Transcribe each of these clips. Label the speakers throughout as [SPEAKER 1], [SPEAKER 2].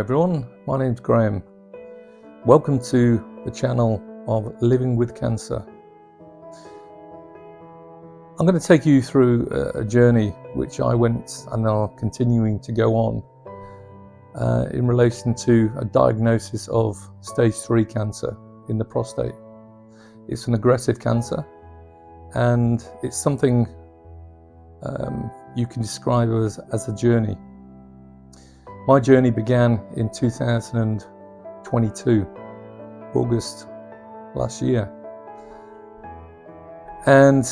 [SPEAKER 1] everyone, my name's Graham. Welcome to the channel of Living with Cancer. I'm going to take you through a journey which I went and are continuing to go on in relation to a diagnosis of stage 3 cancer in the prostate. It's an aggressive cancer and it's something you can describe as a journey. My journey began in 2022, August last year, and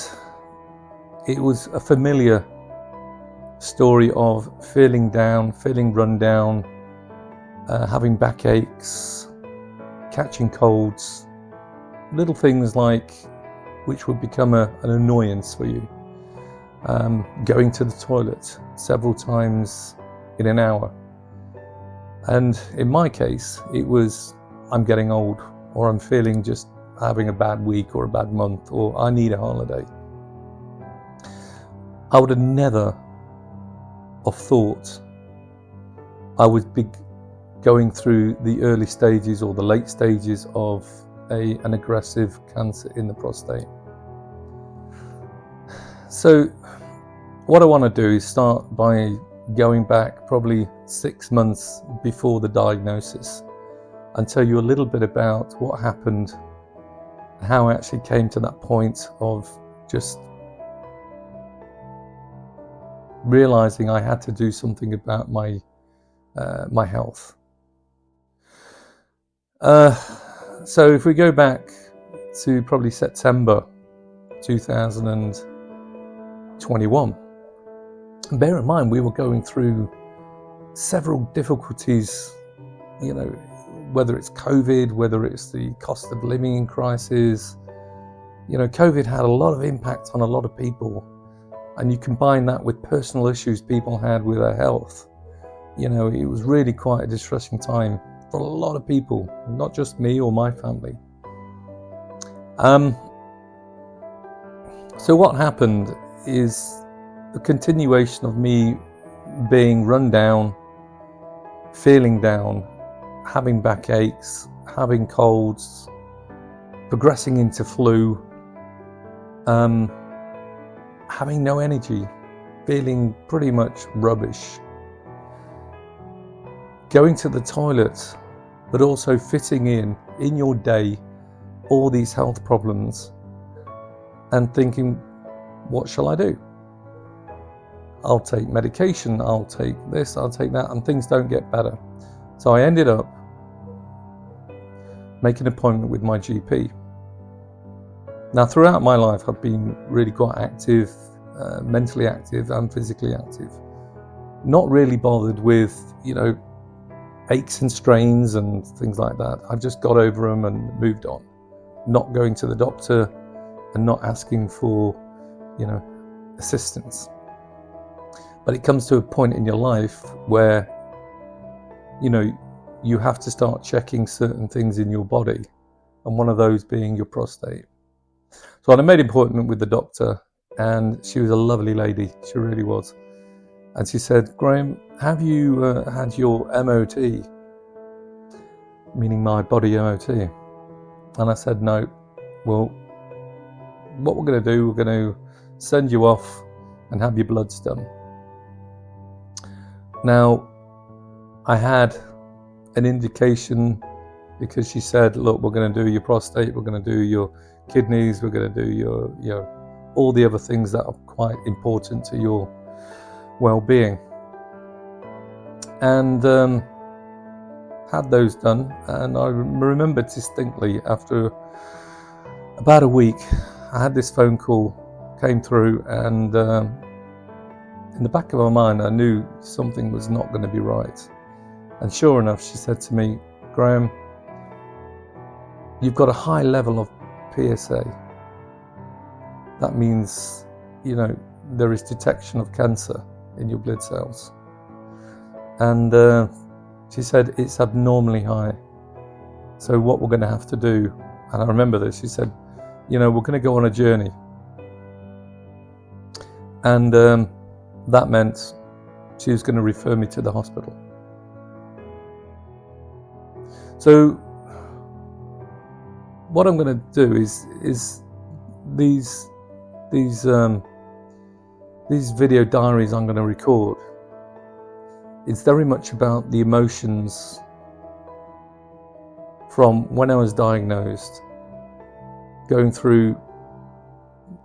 [SPEAKER 1] it was a familiar story of feeling down, feeling run down, having backaches, catching colds, little things like which would become an annoyance for you, going to the toilet several times in an hour. And in my case, it was I'm getting old, or I'm feeling just having a bad week or a bad month, or I need a holiday. I would have never have thought I would be going through the early stages or the late stages of an aggressive cancer in the prostate. So what I want to do is start by going back probably 6 months before the diagnosis and tell you a little bit about what happened, how I actually came to that point of just realizing I had to do something about my health. So if we go back to probably September 2021, bear in mind we were going through several difficulties, whether it's COVID, whether it's the cost of living crisis. COVID had a lot of impact on a lot of people, and you combine that with personal issues people had with their health. It was really quite a distressing time for a lot of people, not just me or my family. So what happened is the continuation of me being run down, feeling down, having backaches, having colds, progressing into flu, having no energy, feeling pretty much rubbish, going to the toilet, but also fitting in your day all these health problems and thinking, what shall I do? I'll take medication, I'll take this, I'll take that, and things don't get better. So I ended up making an appointment with my GP. Now, throughout my life, I've been really quite active, mentally active and physically active. Not really bothered with, aches and strains and things like that. I've just got over them and moved on. Not going to the doctor and not asking for, assistance. But it comes to a point in your life where, you have to start checking certain things in your body, and one of those being your prostate. So I made an appointment with the doctor, and she was a lovely lady, she really was. And she said, Graham, have you had your MOT? Meaning my body MOT. And I said, no. Well, what we're going to do, we're going to send you off and have your bloods done. Now, I had an indication because she said, look, we're going to do your prostate, we're going to do your kidneys, we're going to do your all the other things that are quite important to your well-being. And had those done, and I remember distinctly after about a week, I had this phone call came through, and in the back of my mind, I knew something was not going to be right. And sure enough, she said to me, Graham, you've got a high level of PSA. That means, there is detection of cancer in your blood cells. And she said, it's abnormally high. So what we're going to have to do, and I remember this, she said, we're going to go on a journey. And that meant she was going to refer me to the hospital. So what I'm going to do is these video diaries I'm going to record. It's very much about the emotions from when I was diagnosed, going through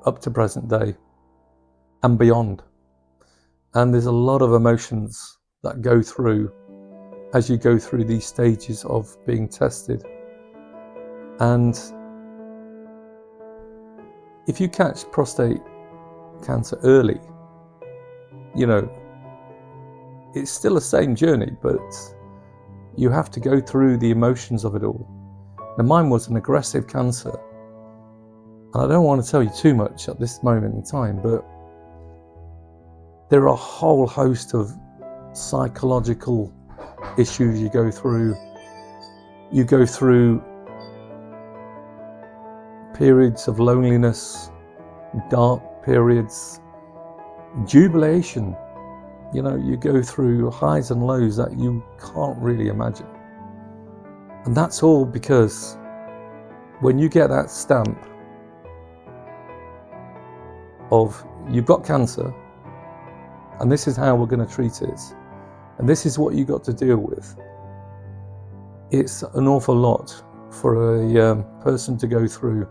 [SPEAKER 1] up to present day and beyond. And there's a lot of emotions that go through as you go through these stages of being tested. And if you catch prostate cancer early, you know, it's still the same journey, but you have to go through the emotions of it all. Now, mine was an aggressive cancer, and I don't want to tell you too much at this moment in time, but there are a whole host of psychological issues you go through. You go through periods of loneliness, dark periods, jubilation. You know, you go through highs and lows that you can't really imagine. And that's all because when you get that stamp of you've got cancer and this is how we're going to treat it and this is what you got to deal with, it's an awful lot for a person to go through.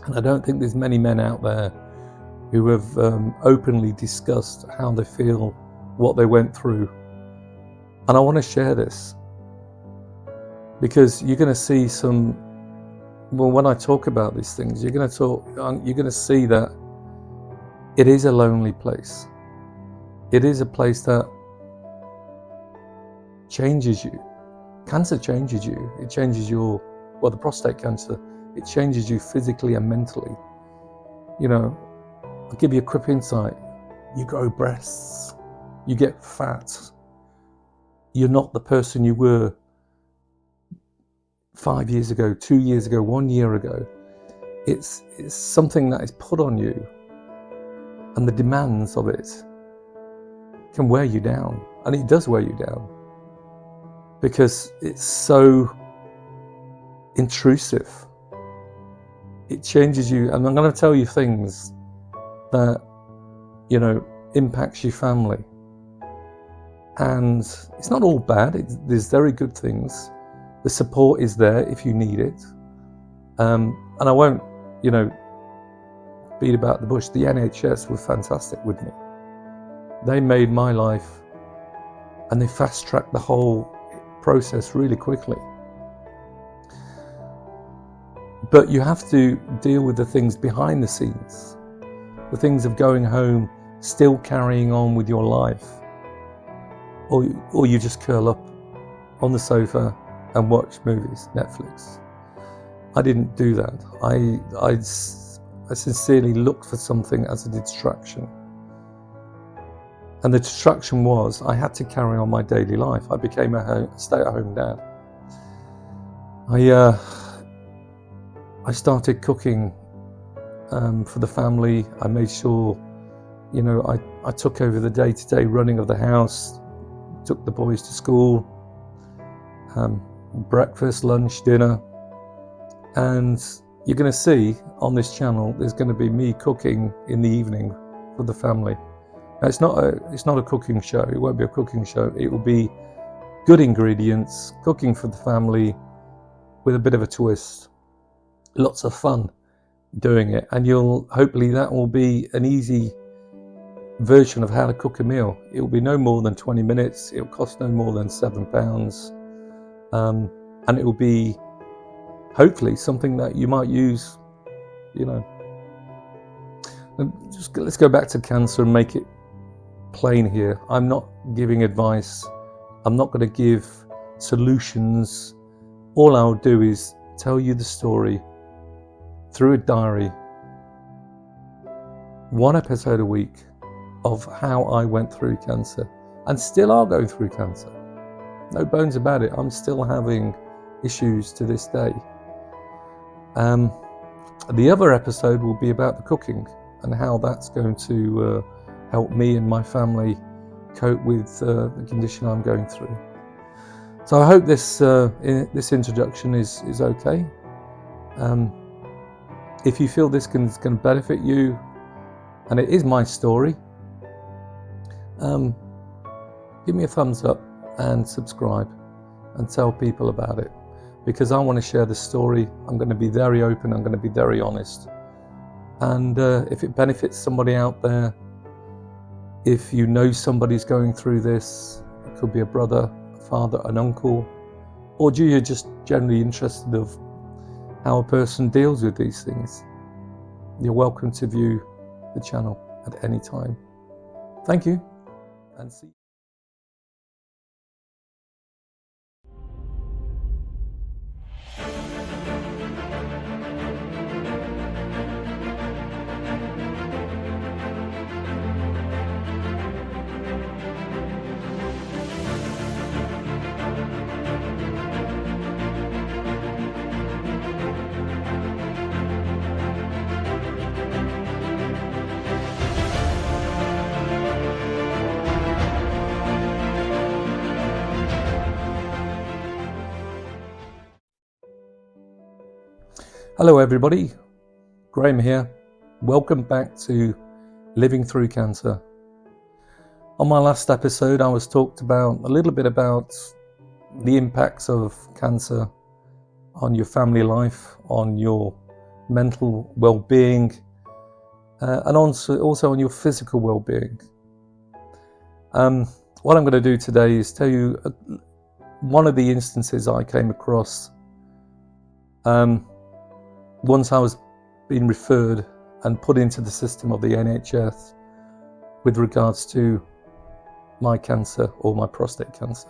[SPEAKER 1] And I don't think there's many men out there who have openly discussed how they feel, what they went through. And I want to share this because you're going to see when I talk about these things, you're going to see that it is a lonely place. It is a place that changes you. Cancer changes you. It changes the prostate cancer, it changes you physically and mentally. You know, I'll give you a quick insight. You grow breasts. You get fat. You're not the person you were 5 years ago, 2 years ago, 1 year ago. It's something that is put on you, and the demands of it can wear you down, and it does wear you down because it's so intrusive. It changes you, and I'm going to tell you things that, you know, impacts your family. And it's not all bad. There's very good things. The support is there if you need it. And I won't, you know, beat about the bush. The NHS were fantastic with me. They made my life, and they fast-tracked the whole process really quickly. But you have to deal with the things behind the scenes, the things of going home, still carrying on with your life, or you just curl up on the sofa and watch movies, Netflix. I didn't do that. I sincerely looked for something as a distraction. And the distraction was I had to carry on my daily life. I became a stay-at-home dad. I started cooking for the family. I made sure, you know, I took over the day-to-day running of the house, took the boys to school, breakfast, lunch, dinner. And you're going to see on this channel, there's going to be me cooking in the evening for the family. Now, it's not a cooking show. It won't be a cooking show. It will be good ingredients, cooking for the family with a bit of a twist. Lots of fun doing it, and hopefully that will be an easy version of how to cook a meal. It will be no more than 20 minutes. It will cost no more than £7, and it will be hopefully something that you might use. You know, let's go back to cancer and make it plain here. I'm not giving advice. I'm not going to give solutions. All I'll do is tell you the story through a diary, one episode a week, of how I went through cancer and still are going through cancer. No bones about it. I'm still having issues to this day. The other episode will be about the cooking and how that's going to help me and my family cope with the condition I'm going through. So I hope this introduction is okay. If you feel this can benefit you, and it is my story, give me a thumbs up and subscribe and tell people about it, because I want to share the story. I'm going to be very open, I'm going to be very honest, and if it benefits somebody out there, if you know somebody's going through this, it could be a brother, a father, an uncle, or you're just generally interested of how a person deals with these things, you're welcome to view the channel at any time. Thank you, and see you. Hello everybody, Graham here. Welcome back to Living Through Cancer. On my last episode I was talked about a little bit about the impacts of cancer on your family life, on your mental well-being, and also on your physical well-being. What I'm going to do today is tell you one of the instances I came across once I was being referred and put into the system of the NHS with regards to my cancer, or my prostate cancer.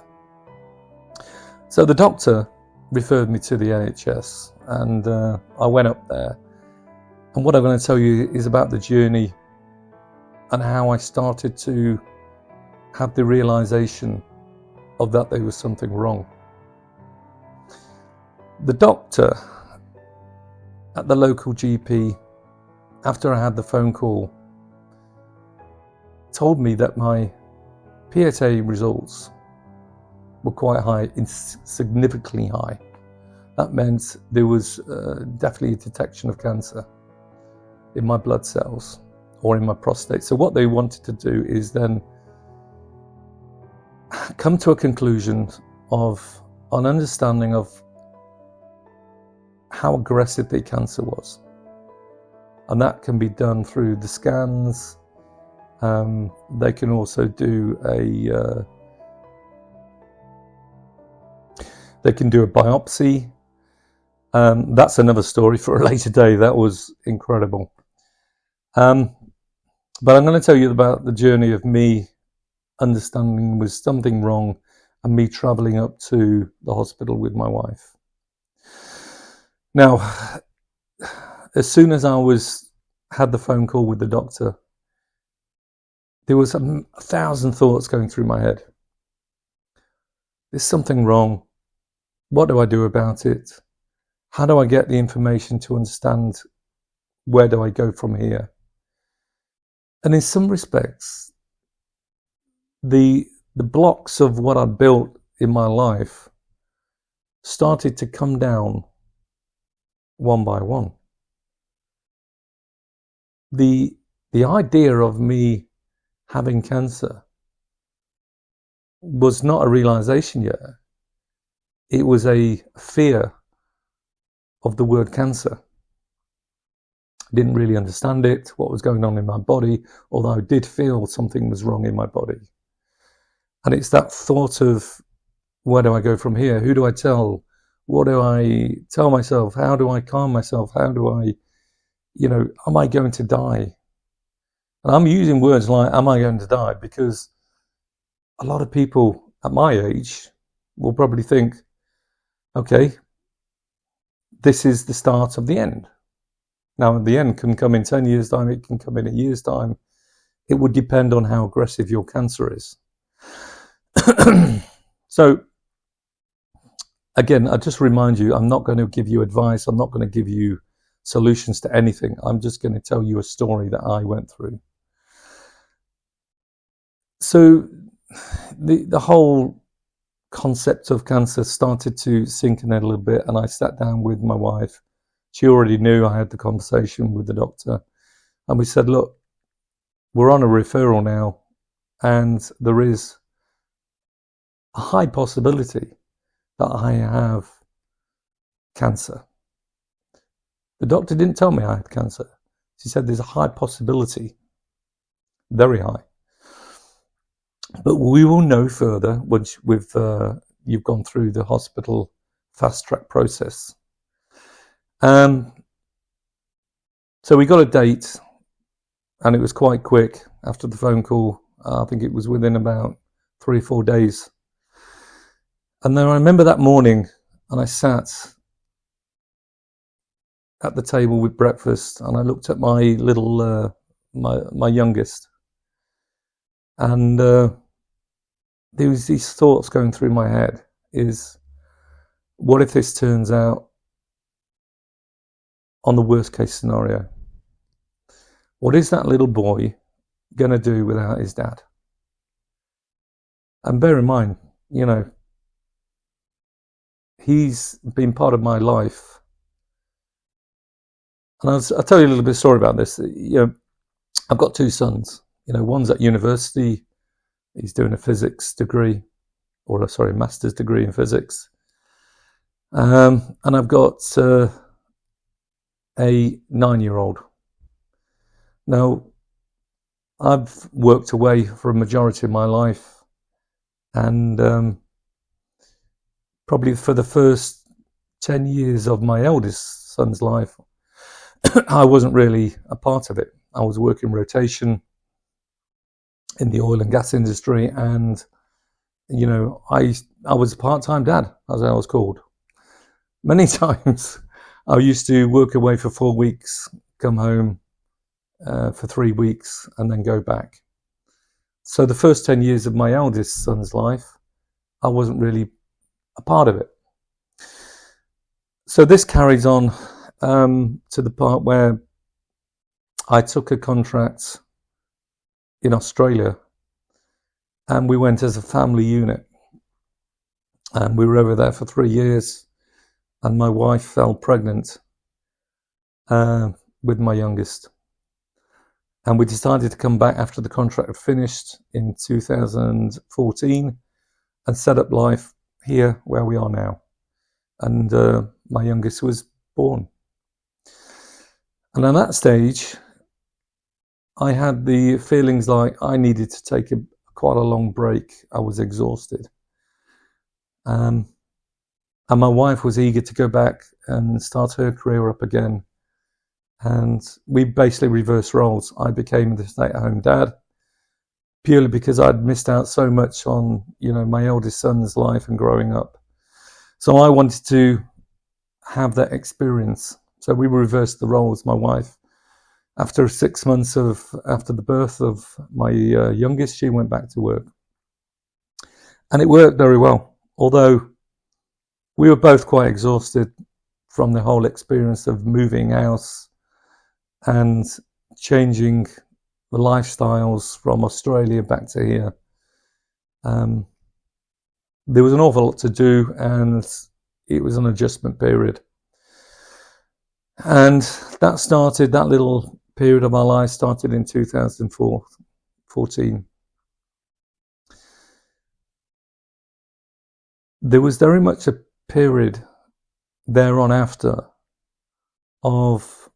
[SPEAKER 1] So the doctor referred me to the NHS, and I went up there, and what I'm going to tell you is about the journey and how I started to have the realization of that there was something wrong. The doctor at the local GP, after I had the phone call, told me that my PSA results were quite high, significantly high. That meant there was definitely a detection of cancer in my blood cells or in my prostate. So what they wanted to do is then come to a conclusion of an understanding of how aggressive the cancer was, and that can be done through the scans. They can also do a biopsy. That's another story for a later day. That was incredible. But I'm going to tell you about the journey of me understanding there was something wrong, and me travelling up to the hospital with my wife. Now, as soon as I had the phone call with the doctor, there was 1,000 thoughts going through my head. There's something wrong. What do I do about it? How do I get the information to understand where do I go from here? And in some respects, the blocks of what I built in my life started to come down one by one. The idea of me having cancer was not a realization yet. It was a fear of the word cancer. I didn't really understand it, what was going on in my body, although I did feel something was wrong in my body. And it's that thought of, where do I go from here? Who do I tell? What do I tell myself? How do I calm myself? How do I, am I going to die? And I'm using words like, am I going to die? Because a lot of people at my age will probably think, okay, this is the start of the end. Now, the end can come in 10 years' time, it can come in a year's time. It would depend on how aggressive your cancer is. So, again, I just remind you, I'm not going to give you advice. I'm not going to give you solutions to anything. I'm just going to tell you a story that I went through. So the whole concept of cancer started to sink in a little bit, and I sat down with my wife. She already knew. I had the conversation with the doctor, and we said, look, we're on a referral now, and there is a high possibility that I have cancer. The doctor didn't tell me I had cancer. She said there's a high possibility, very high. But we will know further once you've gone through the hospital fast track process. So we got a date, and it was quite quick after the phone call. I think it was within about 3 or 4 days. And then I remember that morning, and I sat at the table with breakfast, and I looked at my little, my youngest, and there was these thoughts going through my head: is what if this turns out on the worst case scenario? What is that little boy going to do without his dad? And bear in mind, you know, he's been part of my life. And I'll tell you a little bit of story about this. You know, I've got 2 sons. You know, one's at university. He's doing a physics degree, or sorry, a master's degree in physics. And I've got a 9-year-old. Now, I've worked away for a majority of my life, and probably for the first 10 years of my eldest son's life, I wasn't really a part of it. I was working rotation in the oil and gas industry, and you know, I was a part-time dad, as I was called. Many times I used to work away for 4 weeks, come home for 3 weeks, and then go back. So the first 10 years of my eldest son's life, I wasn't really a part of it. So this carries on to the part where I took a contract in Australia, and we went as a family unit, and we were over there for 3 years, and my wife fell pregnant with my youngest, and we decided to come back after the contract had finished in 2014 and set up life here where we are now. And my youngest was born, and at that stage I had the feelings like I needed to take quite a long break. I was exhausted. And my wife was eager to go back and start her career up again. And we basically reversed roles. I became the stay-at-home dad, purely because I'd missed out so much on, you know, my eldest son's life and growing up. So I wanted to have that experience. So we reversed the roles. My wife, after 6 months after the birth of my youngest, she went back to work. And it worked very well, although we were both quite exhausted from the whole experience of moving house and changing the lifestyles from Australia back to here. There was an awful lot to do, and it was an adjustment period. And that little period of our life started in 2014. There was very much a period thereon after of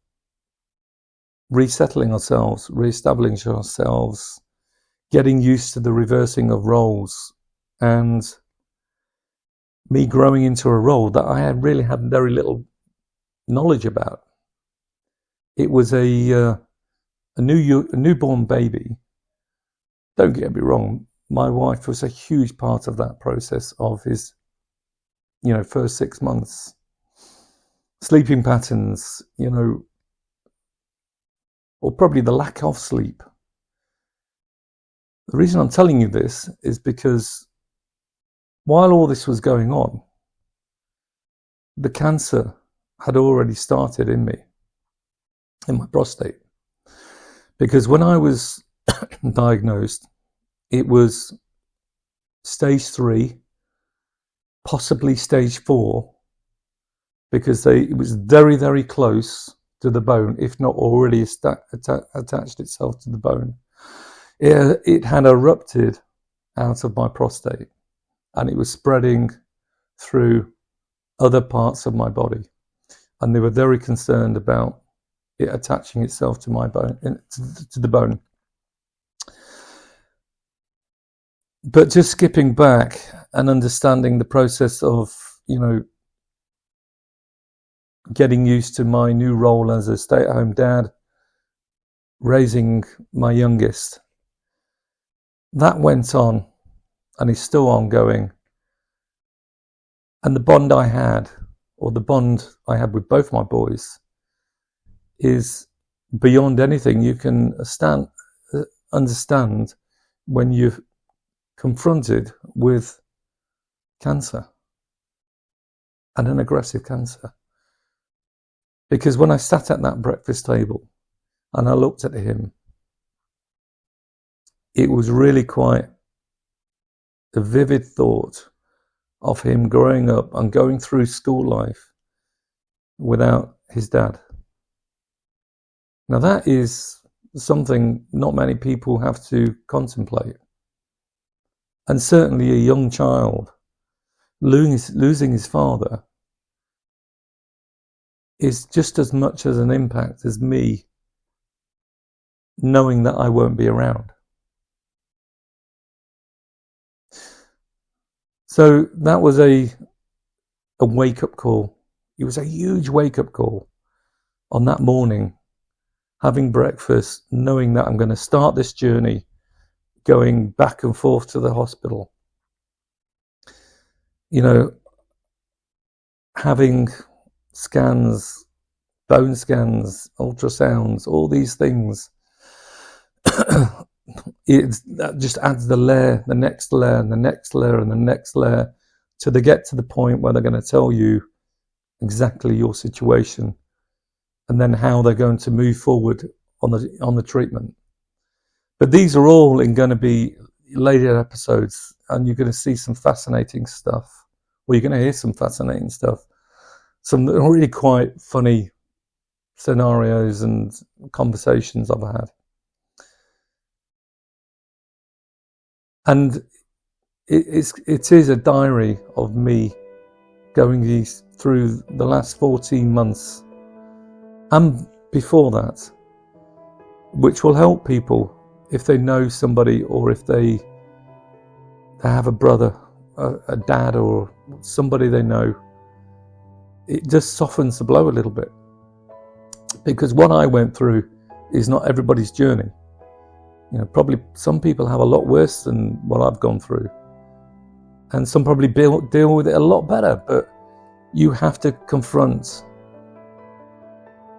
[SPEAKER 1] resettling ourselves, re-establishing ourselves, getting used to the reversing of roles, and me growing into a role that I really had very little knowledge about. It was a newborn baby. Don't get me wrong, my wife was a huge part of that process of his, you know, first 6 months. Sleeping patterns, you know, or probably the lack of sleep. The reason I'm telling you this is because while all this was going on, the cancer had already started in me, in my prostate. Because when I was diagnosed, it was stage 3, possibly stage 4, because it was very, very close to the bone, if not already attached itself to the bone. It had erupted out of my prostate, and it was spreading through other parts of my body, and they were very concerned about it attaching itself to my bone, to the bone. But just skipping back and understanding the process of, getting used to my new role as a stay-at-home dad, raising my youngest, that went on and is still ongoing. And the bond I had with both my boys, is beyond anything you can understand when you're confronted with cancer, and an aggressive cancer. Because when I sat at that breakfast table and I looked at him, it was really quite a vivid thought of him growing up and going through school life without his dad. Now that is something not many people have to contemplate. And certainly a young child losing his father is just as much as an impact as me knowing that I won't be around. So that was a wake-up call. It was a huge wake-up call on that morning, having breakfast, knowing that I'm going to start this journey going back and forth to the hospital. Having scans, bone scans, ultrasounds, all these things. That just adds the next layer, and the next layer, and the next layer, till they get to the point where they're going to tell you exactly your situation, and then how they're going to move forward on the treatment. But these are all going to be later episodes, and you're going to see some fascinating stuff, or you're going to hear some fascinating stuff, some really quite funny scenarios and conversations I've had. And it is a diary of me going through the last 14 months and before that, which will help people if they know somebody, or if they have a brother, a dad, or somebody they know. It just softens the blow a little bit, because what I went through is not everybody's journey. Probably some people have a lot worse than what I've gone through, and some probably deal with it a lot better. But you have to confront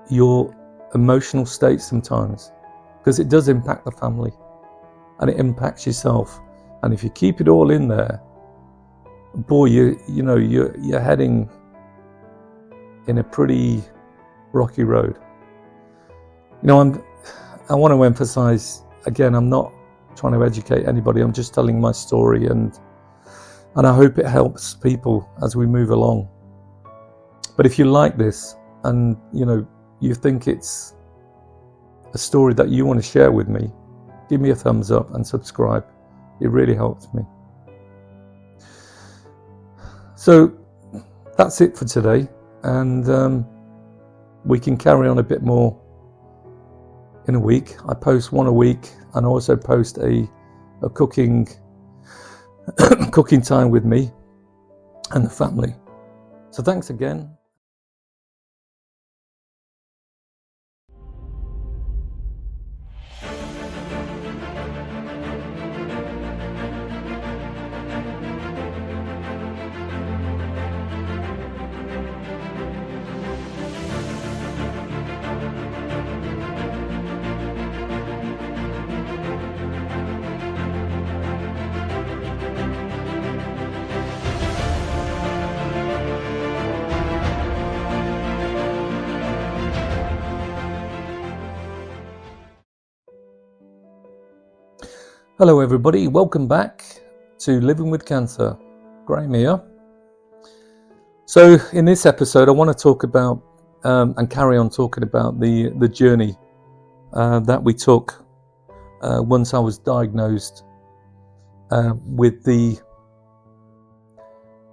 [SPEAKER 1] your emotional state sometimes, because it does impact the family, and it impacts yourself. And if you keep it all in there, boy, you're heading in a pretty rocky road. I want to emphasize again, I'm not trying to educate anybody. I'm just telling my story, and I hope it helps people as we move along. But if you like this, and you think it's a story that you want to share with me, give me a thumbs up and subscribe. It really helps me. So that's it for today, and we can carry on a bit more in a week. I post one a week, and also post a cooking time with me and the family. So thanks again. Hello everybody, welcome back to Living with Cancer. Graham here. So in this episode, I want to talk about and carry on talking about the journey that we took once I was diagnosed with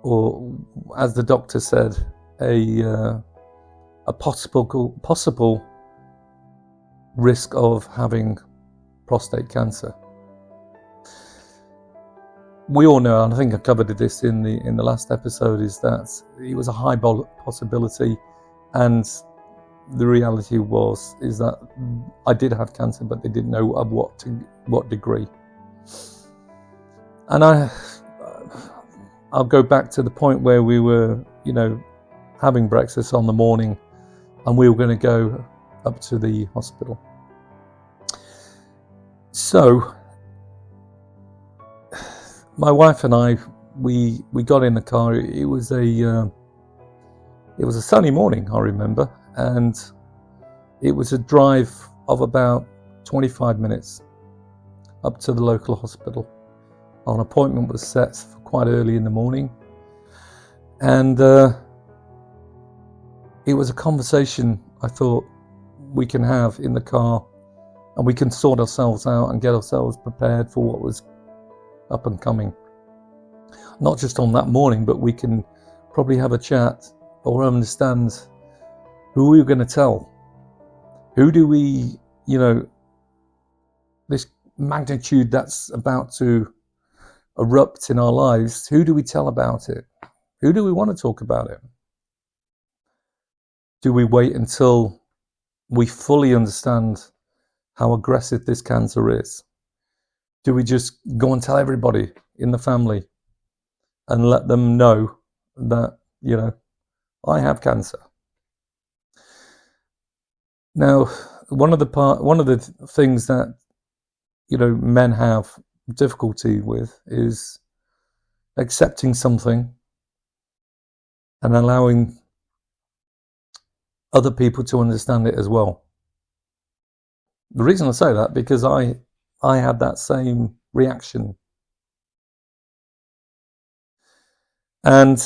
[SPEAKER 1] or as the doctor said, a possible risk of having prostate cancer. We all know, and I think I covered this in the last episode, is that it was a high possibility, and the reality is that I did have cancer, but they didn't know of what degree. And I'll go back to the point where we were, having breakfast on the morning, and we were going to go up to the hospital. So my wife and I, we got in the car. It was a sunny morning, I remember, and it was a drive of about 25 minutes up to the local hospital. An appointment was set for quite early in the morning, and it was a conversation I thought we can have in the car, and we can sort ourselves out and get ourselves prepared for what was up and coming. Not just on that morning, but we can probably have a chat or understand who we're going to tell. Who do we, this magnitude that's about to erupt in our lives, who do we tell about it? Who do we want to talk about it? Do we wait until we fully understand how aggressive this cancer is? Do we just go and tell everybody in the family and let them know that, I have cancer? Now, one of the things that, men have difficulty with is accepting something and allowing other people to understand it as well. The reason I say that, because I had that same reaction. And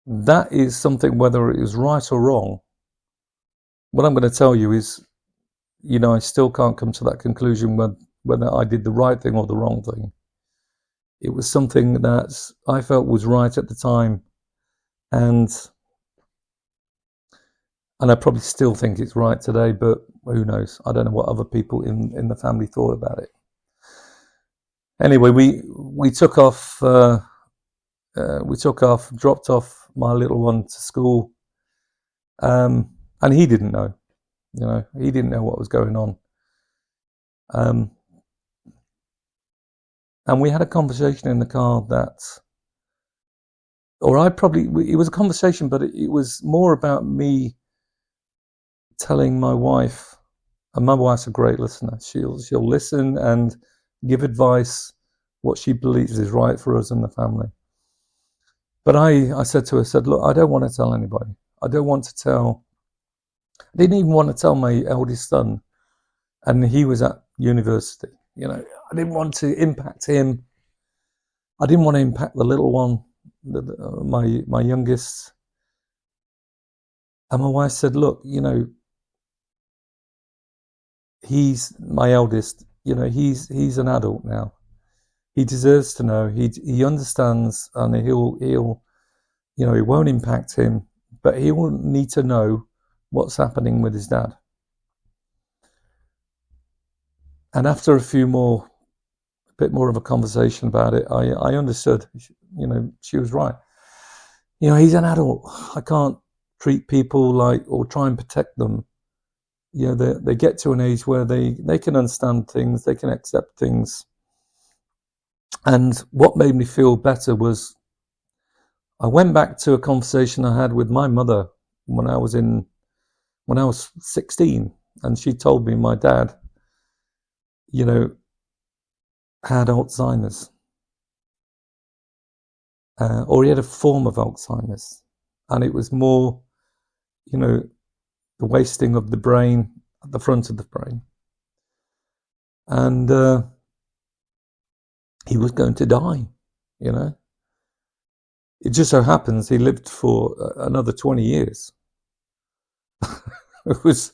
[SPEAKER 1] that is something, whether it is right or wrong, what I'm going to tell you is, I still can't come to that conclusion whether I did the right thing or the wrong thing. It was something that I felt was right at the time, and I probably still think it's right today, but who knows? I don't know what other people in the family thought about it. Anyway, we took off, dropped off my little one to school, and he didn't know, he didn't know what was going on. And we had a conversation in the car it was a conversation, but it was more about me telling my wife, and my wife's a great listener. She'll listen and give advice, what she believes is right for us and the family. But I said to her, look, I don't want to tell anybody. I didn't even want to tell my eldest son, and he was at university. I didn't want to impact him. I didn't want to impact the little one, my youngest. And my wife said, look, he's my eldest. He's an adult now. He deserves to know. He understands, and he'll it won't impact him, but he will need to know what's happening with his dad. And after a bit more of a conversation about it, I understood, she was right. He's an adult. I can't treat people or try and protect them. They get to an age where they can understand things, they can accept things. And what made me feel better was I went back to a conversation I had with my mother when I was 16, and she told me my dad, had Alzheimer's, or he had a form of Alzheimer's, and it was more, the wasting of the brain at the front of the brain, and he was going to die, It just so happens he lived for another 20 years. it was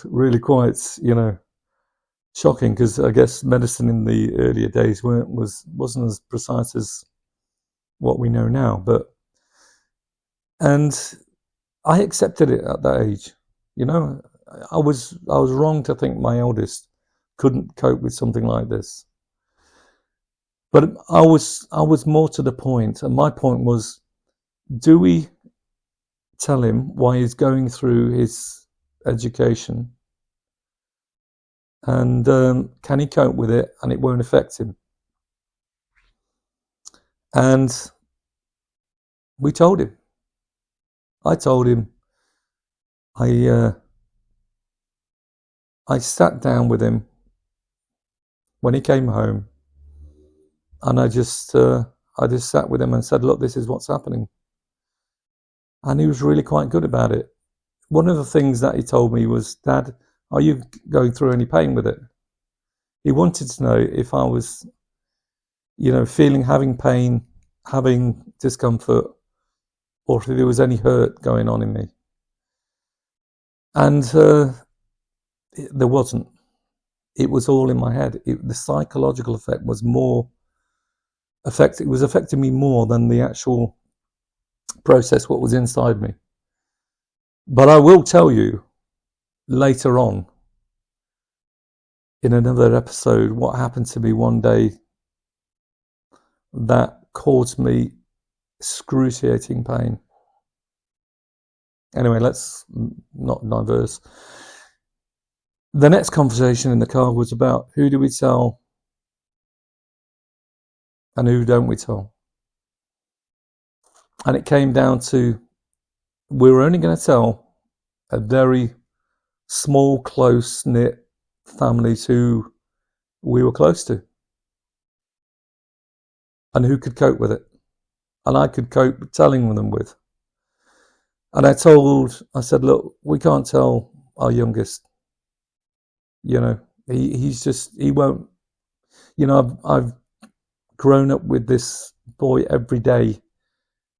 [SPEAKER 1] really quite, shocking, because I guess medicine in the earlier days wasn't as precise as what we know now. And I accepted it at that age. I was wrong to think my eldest couldn't cope with something like this. But I was more to the point, and my point was, do we tell him why he's going through his education, and can he cope with it, and it won't affect him? And we told him. I told him. I sat down with him when he came home, and I just sat with him and said, look, this is what's happening. And he was really quite good about it. One of the things that he told me was, Dad, are you going through any pain with it? He wanted to know if I was, having pain, having discomfort, or if there was any hurt going on in me. And there wasn't. It was all in my head. The psychological effect was more effective. It was affecting me more than the actual process, what was inside me. But I will tell you later on, in another episode, what happened to me one day that caused me excruciating pain. Anyway, let's not diverse. The next conversation in the car was about who do we tell and who don't we tell. And it came down to, we were only going to tell a very small, close-knit families who we were close to and who could cope with it, and I could cope telling them with. And I said, look, we can't tell our youngest. He won't. I've grown up with this boy every day.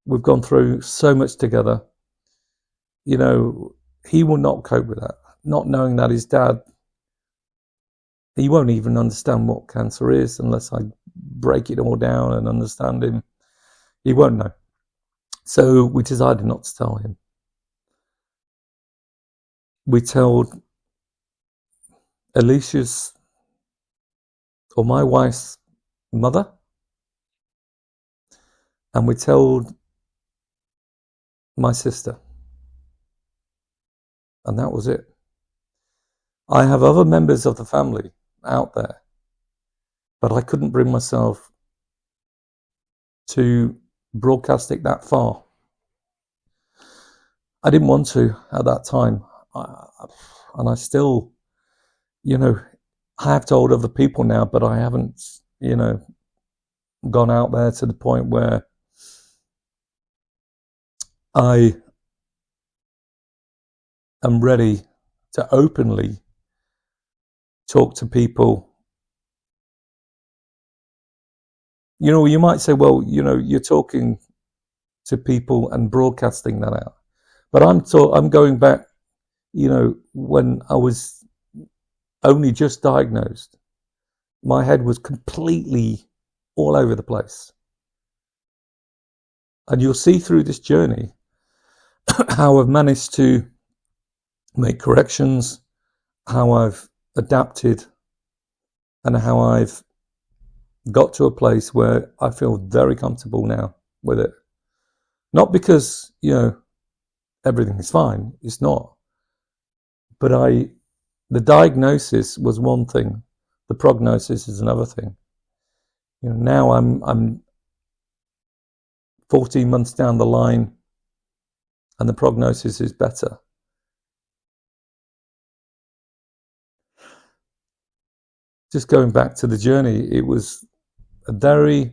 [SPEAKER 1] We've gone through so much together. He will not cope with that. Not knowing that his dad, he won't even understand what cancer is unless I break it all down and understand him. He won't know. So we decided not to tell him. We told Alicia's, or my wife's mother, and we told my sister, and that was it. I have other members of the family out there, but I couldn't bring myself to broadcast it that far. I didn't want to at that time, and I still, I have told other people now, but I haven't, gone out there to the point where I am ready to openly talk to people. You might say, well, you're talking to people and broadcasting that out. But I'm going back, when I was only just diagnosed. My head was completely all over the place. And you'll see through this journey how I've managed to make corrections, how I've adapted, and how I've got to a place where I feel very comfortable now with it. Not because, everything is fine. It's not. But the diagnosis was one thing. The prognosis is another thing. Now I'm 14 months down the line, and the prognosis is better. Just going back to the journey, it was the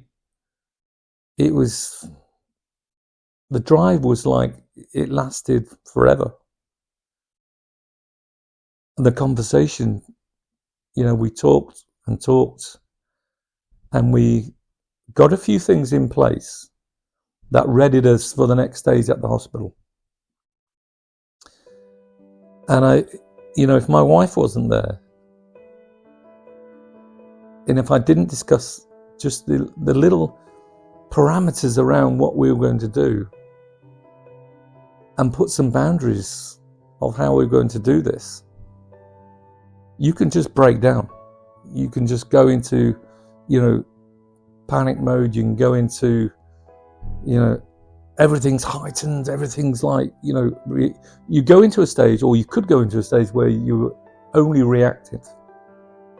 [SPEAKER 1] drive was like, it lasted forever. And the conversation, we talked and we got a few things in place. that readied us for the next stage at the hospital. And if my wife wasn't there, and if I didn't discuss just the little parameters around what we were going to do and put some boundaries of how we're going to do this, you can just break down. You can just go into, panic mode. You can go into, everything's heightened. Everything's like, you go into a stage, or you could go into a stage where you're only reactive.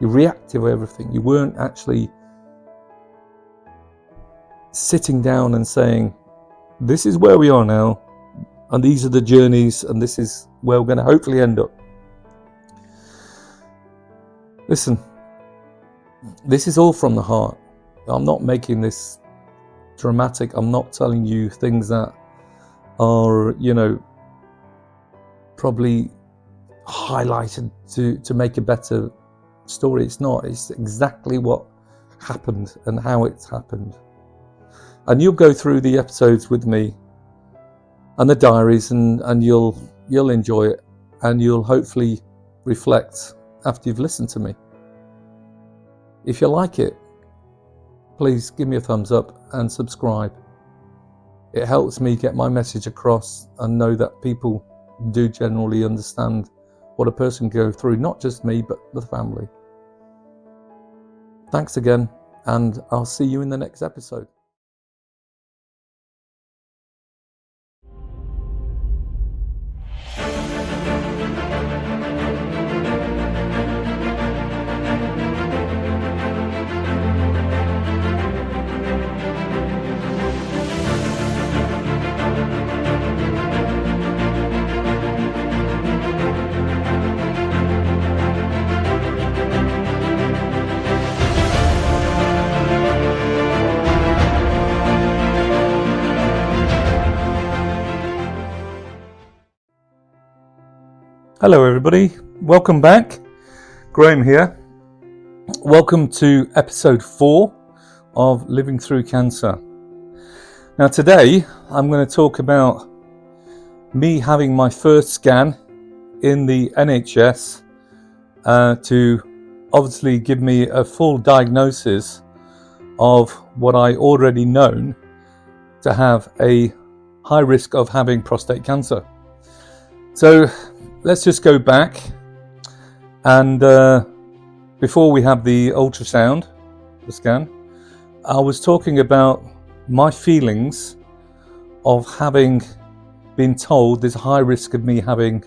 [SPEAKER 1] You're reactive to everything. You weren't actually sitting down and saying, this is where we are now, and these are the journeys, and this is where we're going to hopefully end up. Listen, this is all from the heart. I'm not making this dramatic. I'm not telling you things that are, probably highlighted to make a better story. It's not. It's exactly what happened and how it's happened. And you'll go through the episodes with me and the diaries, and you'll enjoy it, and you'll hopefully reflect after you've listened to me. If you like it, please give me a thumbs up and subscribe. It helps me get my message across and know that people do generally understand what a person can go through, not just me, but the family. Thanks again, and I'll see you in the next episode. Hello everybody, welcome back. Graham here. Welcome to episode 4 of Living Through Cancer. Now today I'm going to talk about me having my first scan in the NHS to obviously give me a full diagnosis of what I already known to have a high risk of having prostate cancer. So let's just go back, and before we have the ultrasound, the scan, I was talking about my feelings of having been told there's a high risk of me having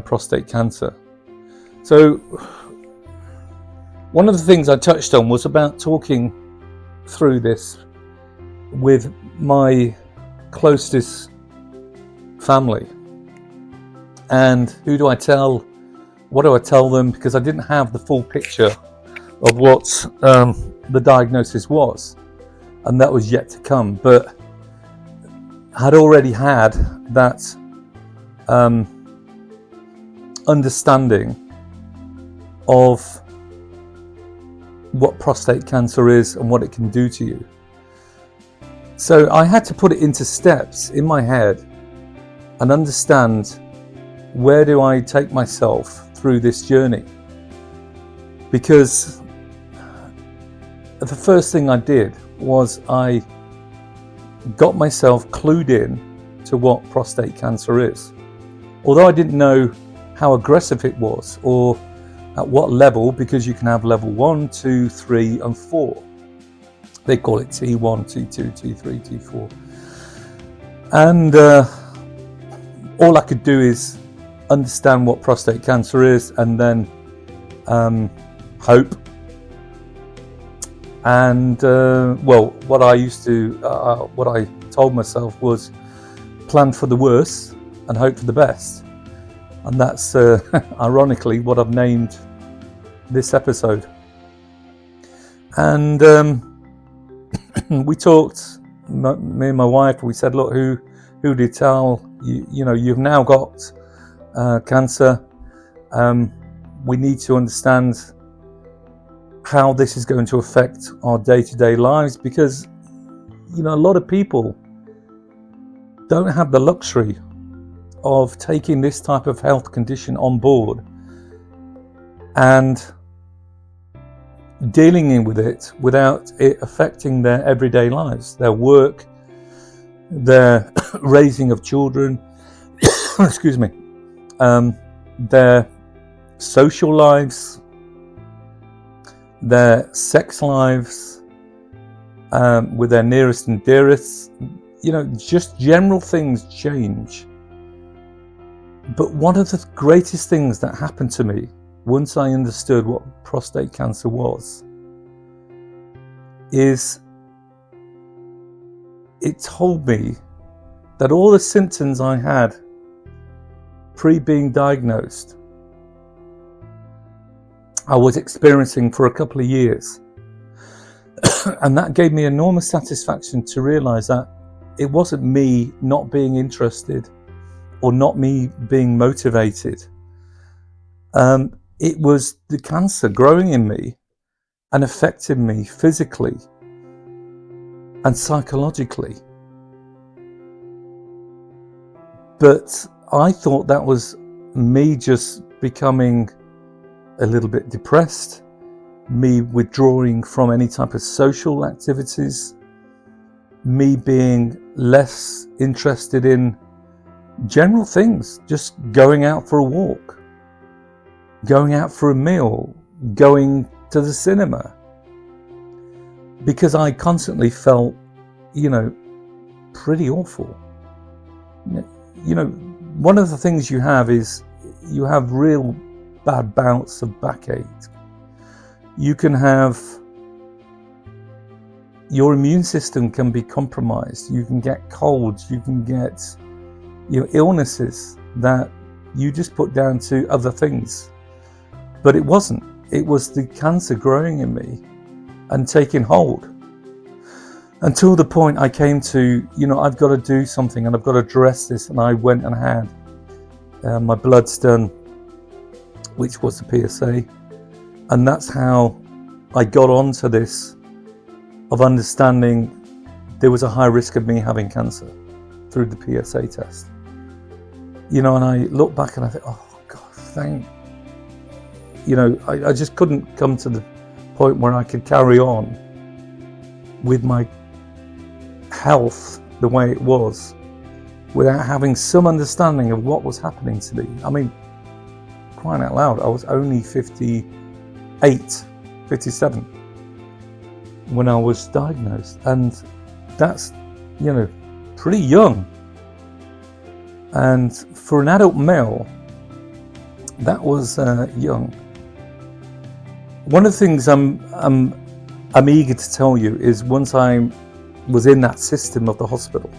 [SPEAKER 1] prostate cancer. So one of the things I touched on was about talking through this with my closest family. And who do I tell? What do I tell them? Because I didn't have the full picture of what the diagnosis was, and that was yet to come. But I had already had that understanding of what prostate cancer is and what it can do to you. So I had to put it into steps in my head and understand, where do I take myself through this journey? Because the first thing I did was I got myself clued in to what prostate cancer is. Although I didn't know how aggressive it was or at what level, because you can have level 1, 2, 3 and 4. They call it T1, T2, T3, T4. And all I could do is understand what prostate cancer is, and then hope. And what I told myself was plan for the worst and hope for the best. And that's ironically what I've named this episode. And we talked, me and my wife, we said, look, who did you tell? You've now got cancer. We need to understand how this is going to affect our day-to-day lives, because a lot of people don't have the luxury of taking this type of health condition on board and dealing with it without it affecting their everyday lives, their work, their raising of children, excuse me, their social lives, their sex lives, with their nearest and dearest. Just general things change. But one of the greatest things that happened to me once I understood what prostate cancer was is it told me that all the symptoms I had pre-being diagnosed, I was experiencing for a couple of years. And that gave me enormous satisfaction to realize that it wasn't me not being interested or not me being motivated. It was the cancer growing in me and affecting me physically and psychologically. But I thought that was me just becoming a little bit depressed, me withdrawing from any type of social activities, me being less interested in general things, just going out for a walk, going out for a meal, going to the cinema, because I constantly felt, pretty awful. One of the things you have is you have real bad bouts of backache. You can have, your immune system can be compromised. You can get colds. You can get, illnesses that you just put down to other things. But it wasn't. It was the cancer growing in me and taking hold. Until the point I came to, I've got to do something and I've got to address this. And I went and had my bloods done, which was the PSA. And that's how I got onto this of understanding there was a high risk of me having cancer through the PSA test. And I look back and I think, oh God, I just couldn't come to the point where I could carry on with my health the way it was without having some understanding of what was happening to me. I mean, crying out loud, I was only 58, 57 when I was diagnosed, and that's, pretty young. And for an adult male, that was young. One of the things I'm eager to tell you is once I was in that system of the hospital,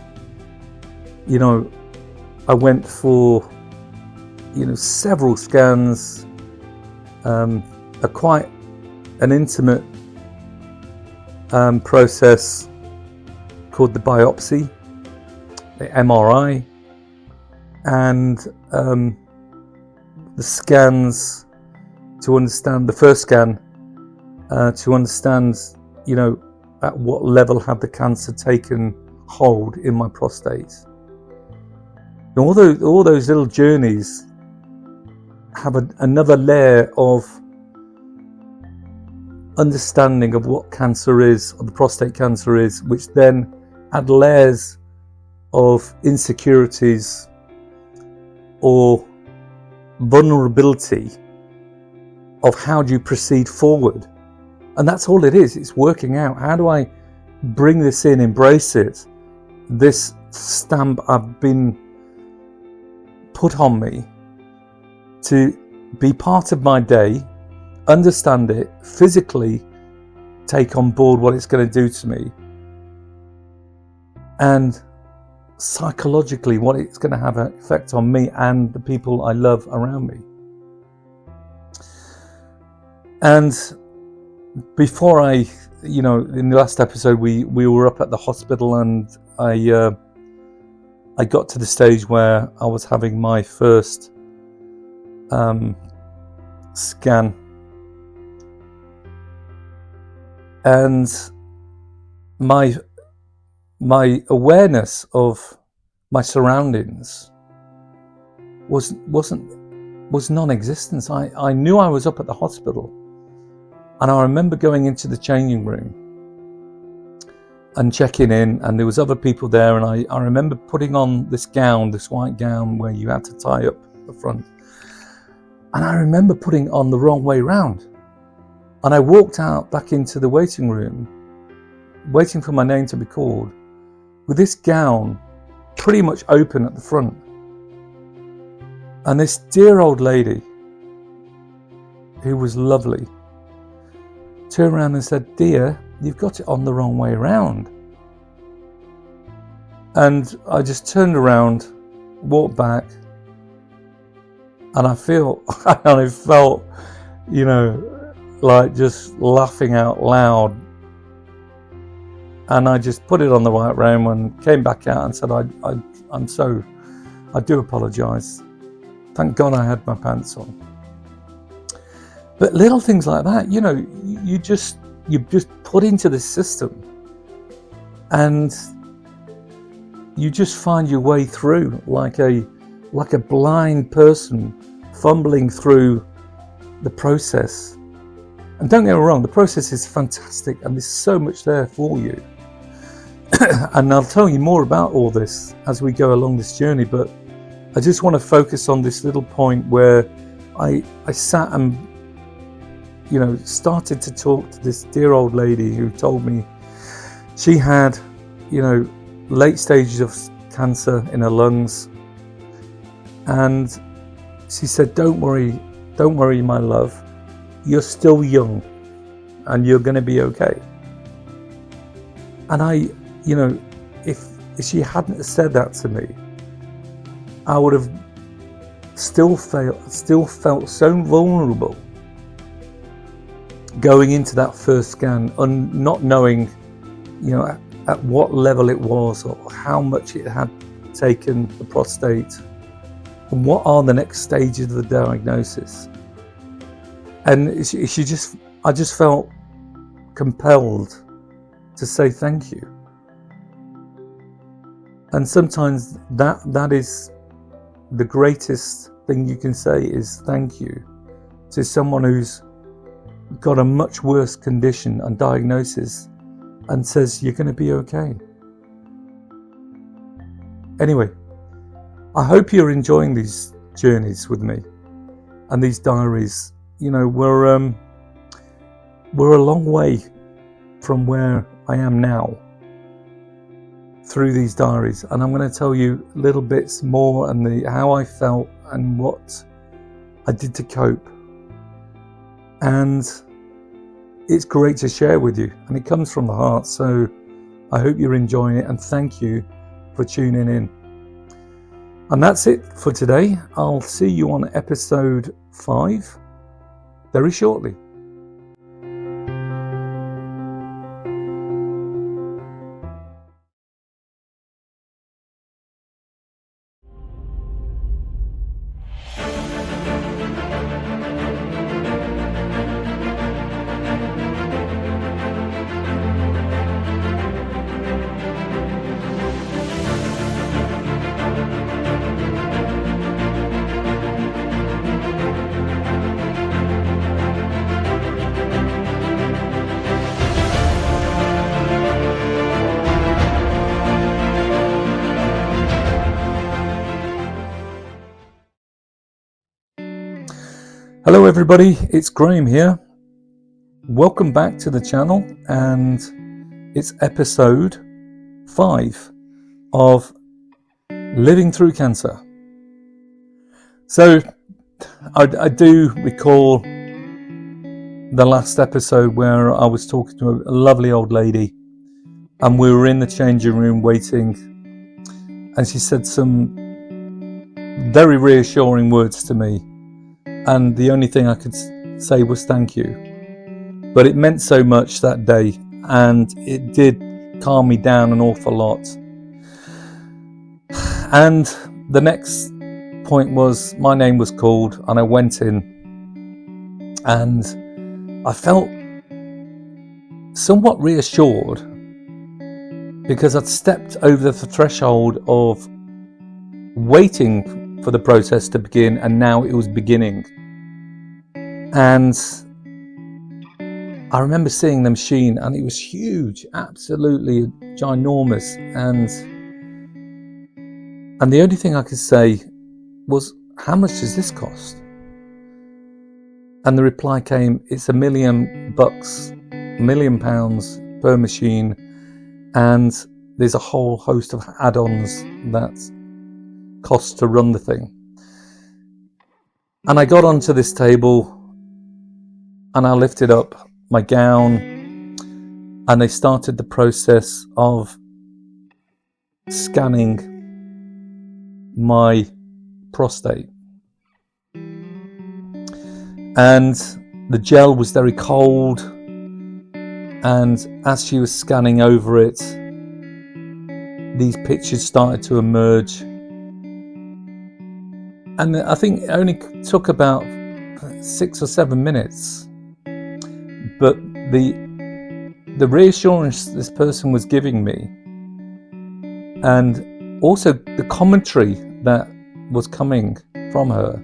[SPEAKER 1] I went for, several scans, a quite an intimate process called the biopsy, the MRI, and the scans to understand, the first scan to understand, at what level had the cancer taken hold in my prostate. And all those little journeys have another layer of understanding of what cancer is, or the prostate cancer is, which then add layers of insecurities or vulnerability of how do you proceed forward. And that's all it is. It's working out, how do I bring this in, embrace it, this stamp I've been put on me, to be part of my day, understand it, physically take on board what it's going to do to me, and psychologically what it's going to have an effect on me and the people I love around me. And before in the last episode we were up at the hospital, and I got to the stage where I was having my first scan, and my awareness of my surroundings was non-existent. I knew I was up at the hospital, and I remember going into the changing room and checking in, and there was other people there, and I remember putting on this gown, this white gown where you had to tie up the front, and I remember putting it on the wrong way round, and I walked out back into the waiting room waiting for my name to be called with this gown pretty much open at the front, and this dear old lady who was lovely turned around and said, "Dear, you've got it on the wrong way around." And I just turned around, walked back, and I felt, like just laughing out loud. And I just put it on the right round and came back out and said, I do apologise. Thank God I had my pants on. But little things like that, you just put into the system, and you just find your way through like a blind person fumbling through the process. And don't get me wrong, the process is fantastic and there's so much there for you. And I'll tell you more about all this as we go along this journey, but I just want to focus on this little point where I sat and started to talk to this dear old lady who told me she had late stages of cancer in her lungs, and she said, don't worry my love, you're still young and you're going to be okay. And if she hadn't said that to me, I would have still felt so vulnerable going into that first scan, not knowing at what level it was or how much it had taken the prostate and what are the next stages of the diagnosis. And I just felt compelled to say thank you. And sometimes that is the greatest thing you can say, is thank you to someone who's got a much worse condition and diagnosis and says you're going to be okay. Anyway, I hope you're enjoying these journeys with me and these diaries. We're a long way from where I am now through these diaries, and I'm going to tell you little bits more and how I felt and what I did to cope. And it's great to share with you, and it comes from the heart, so I hope you're enjoying it, and thank you for tuning in. And that's it for today. I'll see you on episode 5 very shortly. Hello everybody, it's Graham here. Welcome back to the channel, and it's episode 5 of Living Through Cancer. So I do recall the last episode where I was talking to a lovely old lady, and we were in the changing room waiting, and she said some very reassuring words to me. And the only thing I could say was thank you. But it meant so much that day, and it did calm me down an awful lot. And the next point was my name was called, and I went in, and I felt somewhat reassured because I'd stepped over the threshold of waiting for the process to begin, and now it was beginning. And I remember seeing the machine, and it was huge, absolutely ginormous, and the only thing I could say was, how much does this cost? And the reply came, it's $1 million, £1 million per machine, and there's a whole host of add-ons that cost to run the thing. And I got onto this table, and I lifted up my gown, and they started the process of scanning my prostate. And the gel was very cold, and as she was scanning over it, these pictures started to emerge. And I think it only took about 6 or 7 minutes, but the reassurance this person was giving me, and also the commentary that was coming from her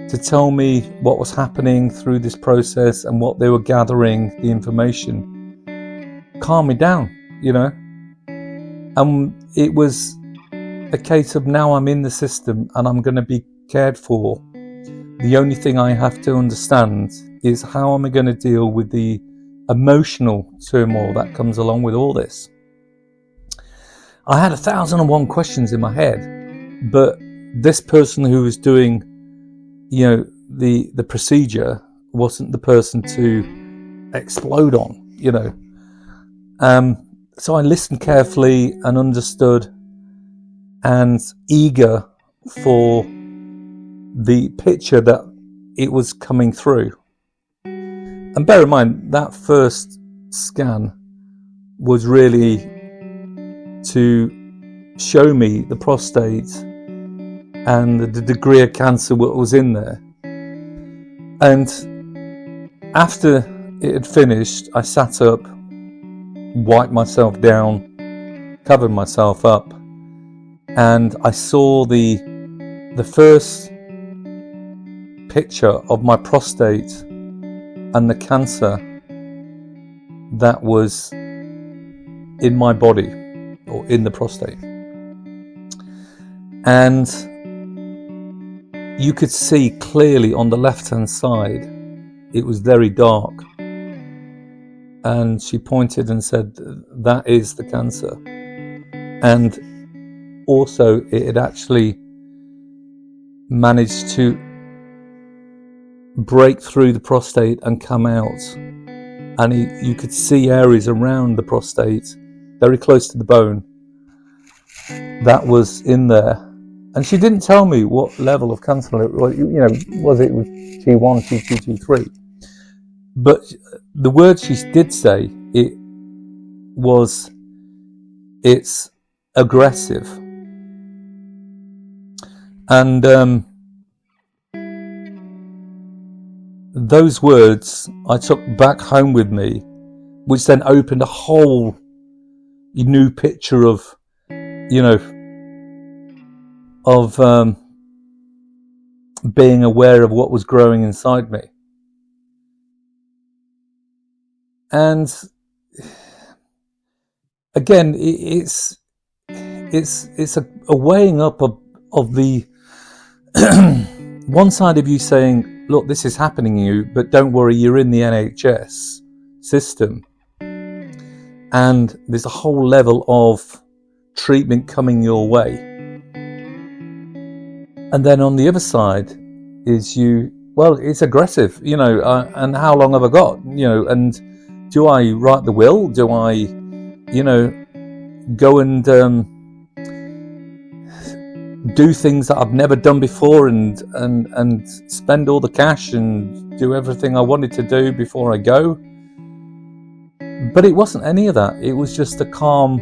[SPEAKER 1] to tell me what was happening through this process and what they were gathering, the information, calmed me down, it was a case of, now I'm in the system and I'm going to be cared for. The only thing I have to understand is, how am I going to deal with the emotional turmoil that comes along with all this? I had 1,001 questions in my head, but this person who was doing, the procedure wasn't the person to explode on, So I listened carefully and understood, and eager for the picture that it was coming through. And bear in mind, that first scan was really to show me the prostate and the degree of cancer what was in there. And after it had finished, I sat up, wiped myself down, covered myself up, and I saw the first picture of my prostate and the cancer that was in my body, or in the prostate. And you could see clearly on the left-hand side, it was very dark. And she pointed and said, that is the cancer. And also it had actually managed to break through the prostate and come out. And you could see areas around the prostate, very close to the bone, that was in there. And she didn't tell me what level of cancer it was, was it T1, T2, T3. But the word she did say, it's aggressive. And those words I took back home with me, which then opened a whole new picture of, being aware of what was growing inside me. And again, it's a weighing up of the one side of you saying, look, this is happening to you, but don't worry, you're in the NHS system, and there's a whole level of treatment coming your way. And then on the other side is it's aggressive, and how long have I got, and do I write the will? Do I, go and do things that I've never done before and spend all the cash and do everything I wanted to do before I go? But it wasn't any of that. It was just a calm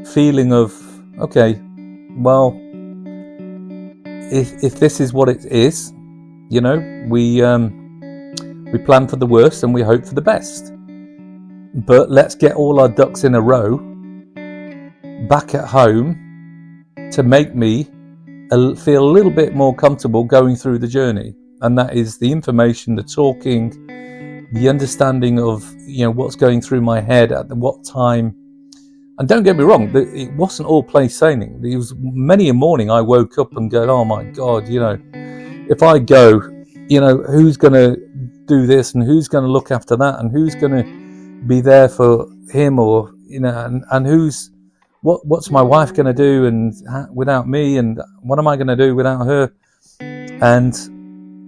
[SPEAKER 1] feeling of, okay, well, if this is what it is, we plan for the worst and we hope for the best. But let's get all our ducks in a row back at home to make me feel a little bit more comfortable going through the journey. And that is the information, the talking, the understanding of, what's going through my head at what time. And don't get me wrong, it wasn't all plain sailing. There was many a morning I woke up and go, oh my God, if I go, who's going to do this and who's going to look after that and who's going to be there for him, or, and what's my wife going to do and without me, and what am I going to do without her? And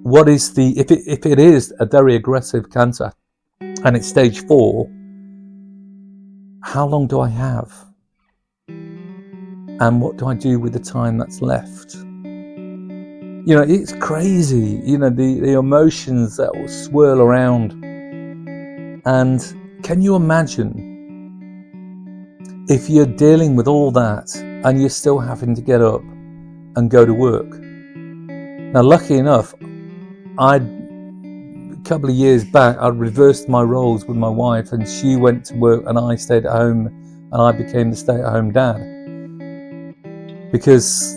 [SPEAKER 1] what is if it is a very aggressive cancer and it's stage 4, how long do I have? And what do I do with the time that's left? It's crazy, the emotions that will swirl around. And can you imagine if you're dealing with all that and you're still having to get up and go to work? Now, lucky enough, a couple of years back, I reversed my roles with my wife, and she went to work and I stayed at home, and I became the stay-at-home dad. Because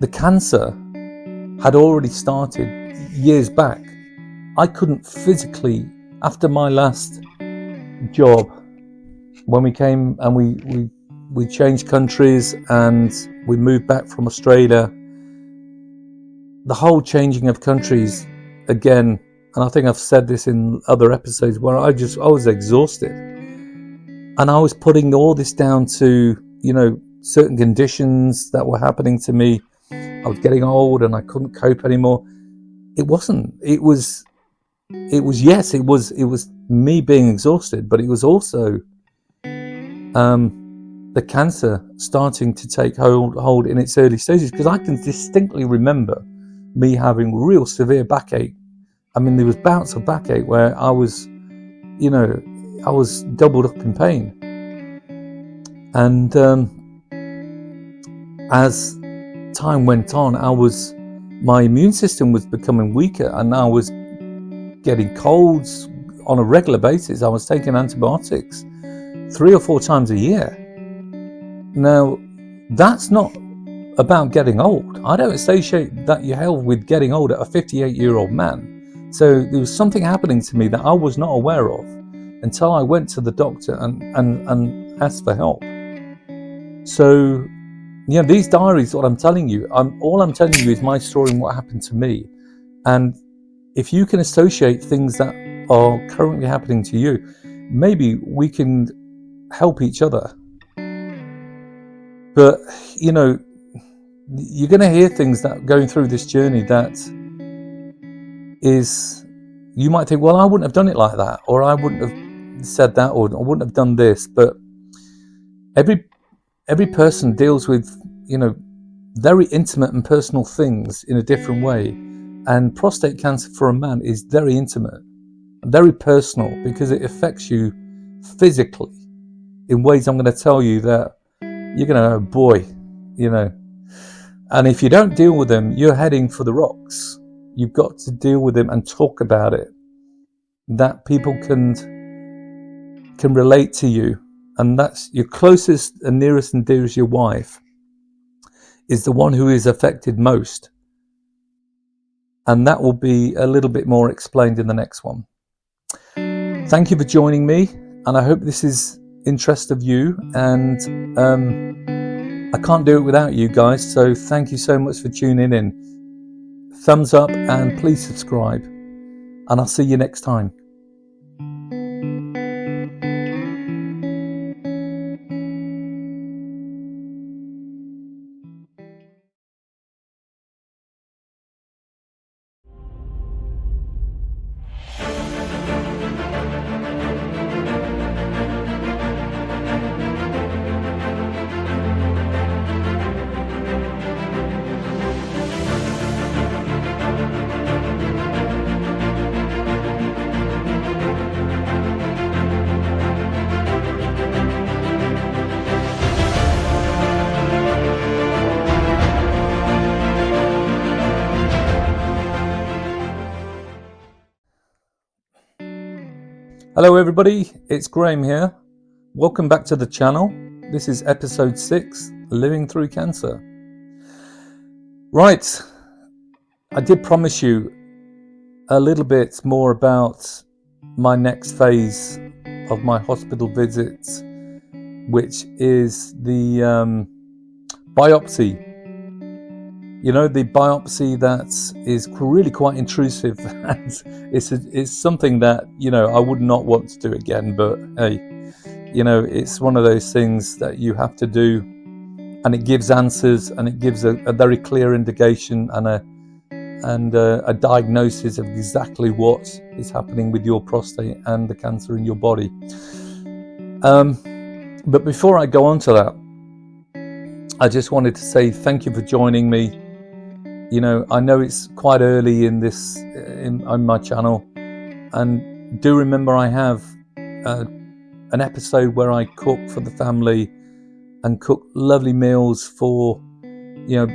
[SPEAKER 1] the cancer had already started years back. I couldn't physically, after my last job, when we came and we changed countries and we moved back from Australia, the whole changing of countries again, and I think I've said this in other episodes, where I was exhausted, and I was putting all this down to certain conditions that were happening to me. I was getting old and I couldn't cope anymore. It wasn't. It was me being exhausted, but it was also the cancer starting to take hold in its early stages, because I can distinctly remember me having real severe backache. I mean, there was bouts of backache where I was doubled up in pain. And as time went on, my immune system was becoming weaker, and I was getting colds on a regular basis. I was taking antibiotics 3 or 4 times a year. Now, that's not about getting old. I don't associate that your health with getting old at a 58-year-old man. So there was something happening to me that I was not aware of until I went to the doctor and asked for help. So, these diaries, what I'm telling you, all I'm telling you is my story and what happened to me. And if you can associate things that are currently happening to you, maybe we can help each other. But, you're going to hear things that going through this journey that is, you might think, well, I wouldn't have done it like that, or I wouldn't have said that, or I wouldn't have done this. But every person deals with, very intimate and personal things in a different way. And prostate cancer for a man is very intimate, very personal, because it affects you physically in ways I'm going to tell you that you're going to, oh boy, And if you don't deal with them, you're heading for the rocks. You've got to deal with them and talk about it. That people can relate to you. And that's your closest and nearest and dearest, your wife, is the one who is affected most. And that will be a little bit more explained in the next one. Thank you for joining me. And I hope this is interest of you. And I can't do it without you guys. So thank you so much for tuning in. Thumbs up and please subscribe. And I'll see you next time. Hello everybody, it's Graham here. Welcome back to the channel. This is episode 6 living through cancer. Right, I did promise you a little bit more about my next phase of my hospital visits, which is the biopsy. You know, the biopsy that is really quite intrusive, and it's something that, you know, I would not want to do again, but hey, you know, it's one of those things that you have to do, and it gives answers, and it gives a very clear indication and a diagnosis of exactly what is happening with your prostate and the cancer in your body. But before I go on to that, I just wanted to say thank you for joining me. You know, I know it's quite early in this on my channel, and do remember I have an episode where I cook for the family and cook lovely meals for, you know,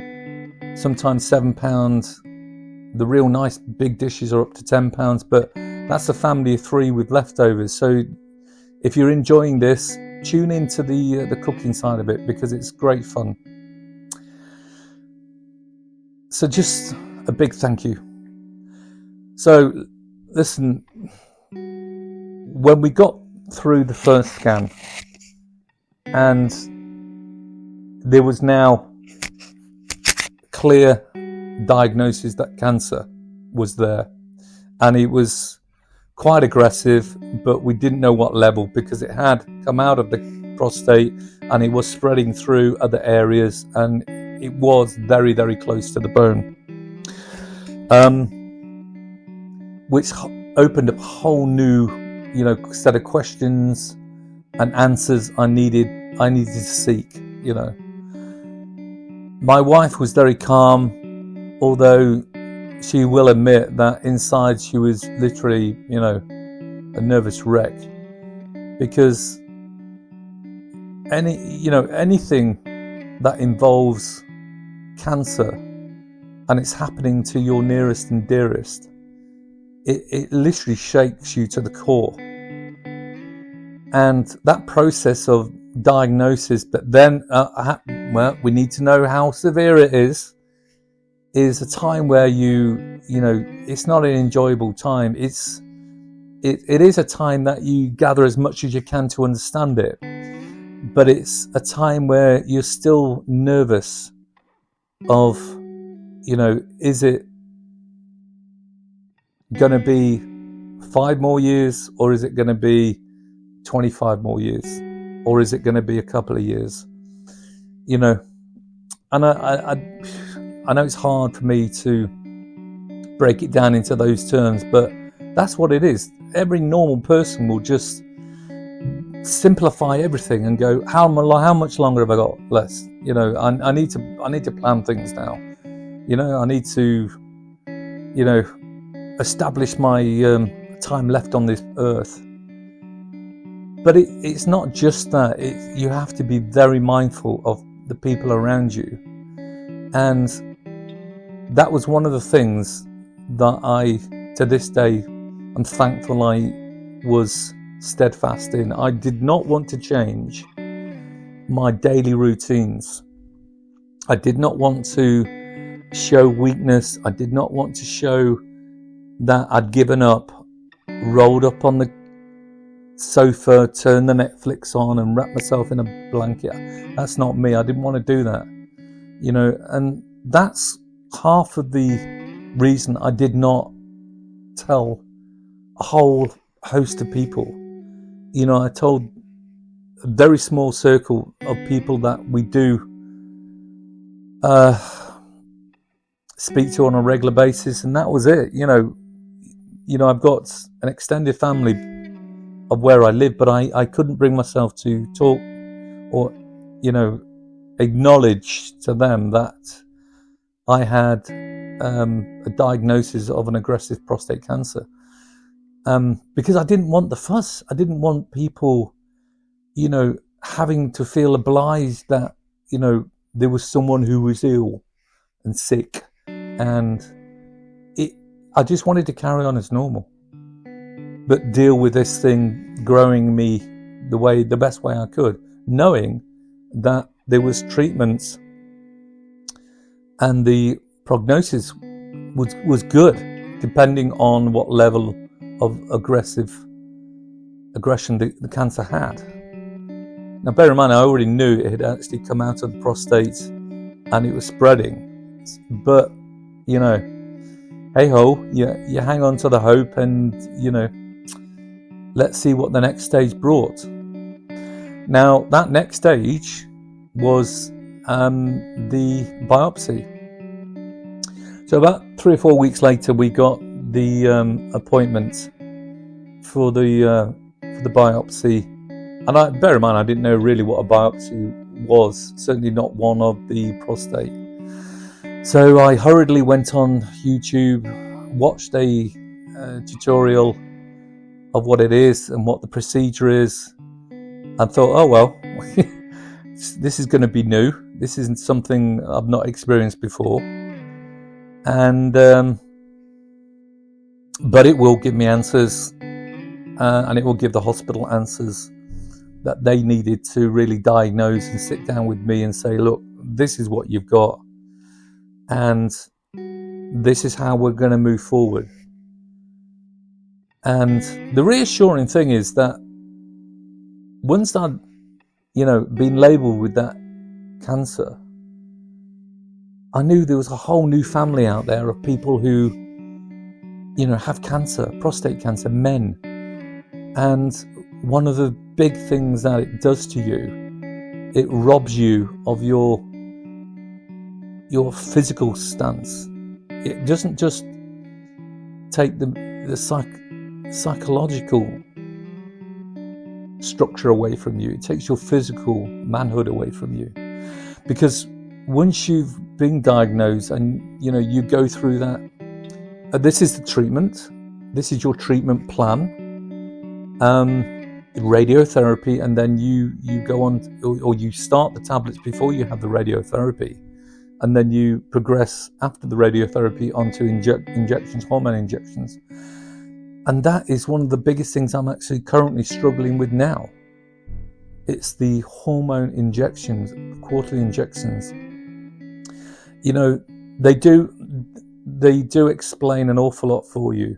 [SPEAKER 1] sometimes £7. The real nice big dishes are up to £10, but that's a family of 3 with leftovers. So if you're enjoying this, tune into the cooking side of it, because it's great fun. So just a big thank you. So listen, when we got through the first scan, and there was now clear diagnosis that cancer was there, and it was quite aggressive, but we didn't know what level, because it had come out of the prostate and it was spreading through other areas, and it was very, very close to the bone, which opened up a whole new, you know, set of questions and answers I needed to seek. You know, my wife was very calm, although she will admit that inside she was literally, you know, a nervous wreck, because anything that involves cancer and it's happening to your nearest and dearest, it literally shakes you to the core. And that process of diagnosis, but then well, we need to know how severe it is a time where you know, it's not an enjoyable time. It is a time that you gather as much as you can to understand it, but it's a time where you're still nervous of, you know, is it going to be 5 more years, or is it going to be 25 more years, or is it going to be a couple of years, you know? And I know it's hard for me to break it down into those terms, but that's what it is. Every normal person will just simplify everything and go, how much longer have I got left? You know, I need to plan things now. You know, I need to, you know, establish my time left on this earth. But it's not just that. You have to be very mindful of the people around you, and that was one of the things that I, to this day, I'm thankful I was steadfast in. I did not want to change my daily routines. I did not want to show weakness. I did not want to show that I'd given up, rolled up on the sofa, turned the Netflix on and wrapped myself in a blanket. That's not me. I didn't want to do that, you know, and that's half of the reason I did not tell a whole host of people. You know, I told a very small circle of people that we do speak to on a regular basis, and that was it. You know, I've got an extended family of where I live, but I couldn't bring myself to talk or, you know, acknowledge to them that I had a diagnosis of an aggressive prostate cancer, because I didn't want the fuss. I didn't want people, you know, having to feel obliged that, you know, there was someone who was ill and sick, and I just wanted to carry on as normal, but deal with this thing growing me the best way I could, knowing that there was treatments, and the prognosis was good, depending on what level of aggression the cancer had. Now, bear in mind, I already knew it had actually come out of the prostate and it was spreading. But, you know, hey ho, you hang on to the hope, and, you know, let's see what the next stage brought. Now, that next stage was the biopsy. So about 3 or 4 weeks later, we got the appointment for the biopsy. And bear in mind, I didn't know really what a biopsy was, certainly not one of the prostate. So I hurriedly went on YouTube, watched a tutorial of what it is and what the procedure is, and thought, oh well, this is going to be new. This isn't something I've not experienced before. And but it will give me answers, and it will give the hospital answers that they needed to really diagnose and sit down with me and say, look, this is what you've got, and this is how we're going to move forward. And the reassuring thing is that once I'd, been labelled with that cancer, I knew there was a whole new family out there of people who, have cancer, prostate cancer, men. And one of the big things that it does to you, it robs you of your physical stance. It doesn't just take the psychological structure away from you. It takes your physical manhood away from you. Because once you've been diagnosed and, you go through that, this is the treatment. This is your treatment plan. Radiotherapy, and then you go on, or you start the tablets before you have the radiotherapy, and then you progress after the radiotherapy onto injections, hormone injections. And that is one of the biggest things I'm actually currently struggling with now. It's the hormone injections, quarterly injections. They do explain an awful lot for you.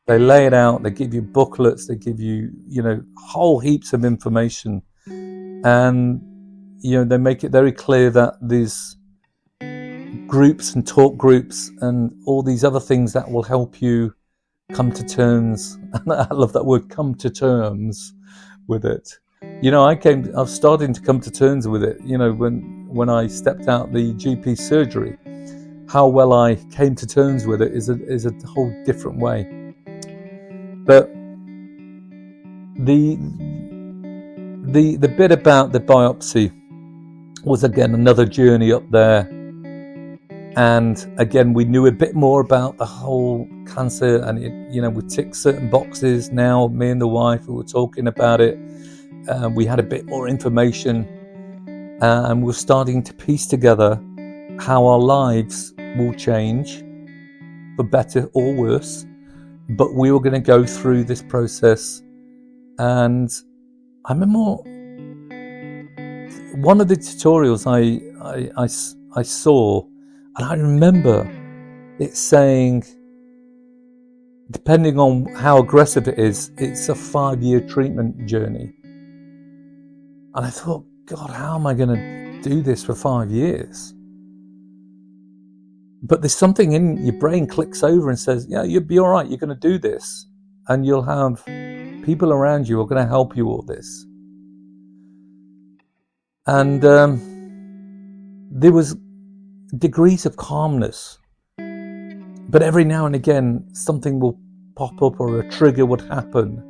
[SPEAKER 1] They lay it out, they give you booklets, they give you, whole heaps of information. And, they make it very clear that there's groups and talk groups and all these other things that will help you come to terms. And I love that word, come to terms with it. I was starting to come to terms with it, when I stepped out the GP surgery. How well I came to terms with it is a whole different way. But the bit about the biopsy was again another journey up there. And again, we knew a bit more about the whole cancer, and we ticked certain boxes. Now, me and the wife, we were talking about it. We had a bit more information, and we're starting to piece together how our lives will change, for better or worse. But we were going to go through this process. And I remember one of the tutorials I saw, and I remember it saying, depending on how aggressive it is, it's a 5-year treatment journey. And I thought, God, how am I going to do this for 5 years? But there's something in your brain clicks over and says, yeah, you'll be all right. You're going to do this. And you'll have people around you who are going to help you all this. And there was degrees of calmness. But every now and again, something will pop up or a trigger would happen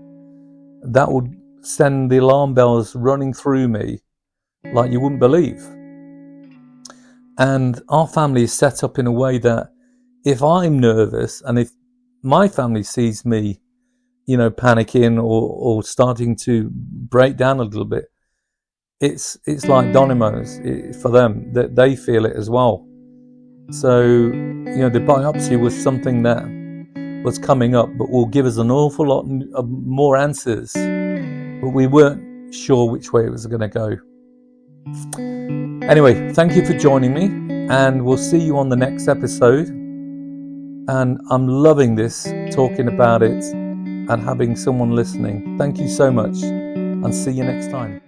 [SPEAKER 1] that would send the alarm bells running through me like you wouldn't believe. And our family is set up in a way that if I'm nervous and if my family sees me, panicking or starting to break down a little bit, it's like dominoes for them, that they feel it as well. So, the biopsy was something that was coming up, but will give us an awful lot of more answers. But we weren't sure which way it was going to go. Anyway, thank you for joining me, and we'll see you on the next episode. And I'm loving this, talking about it and having someone listening. Thank you so much, and see you next time.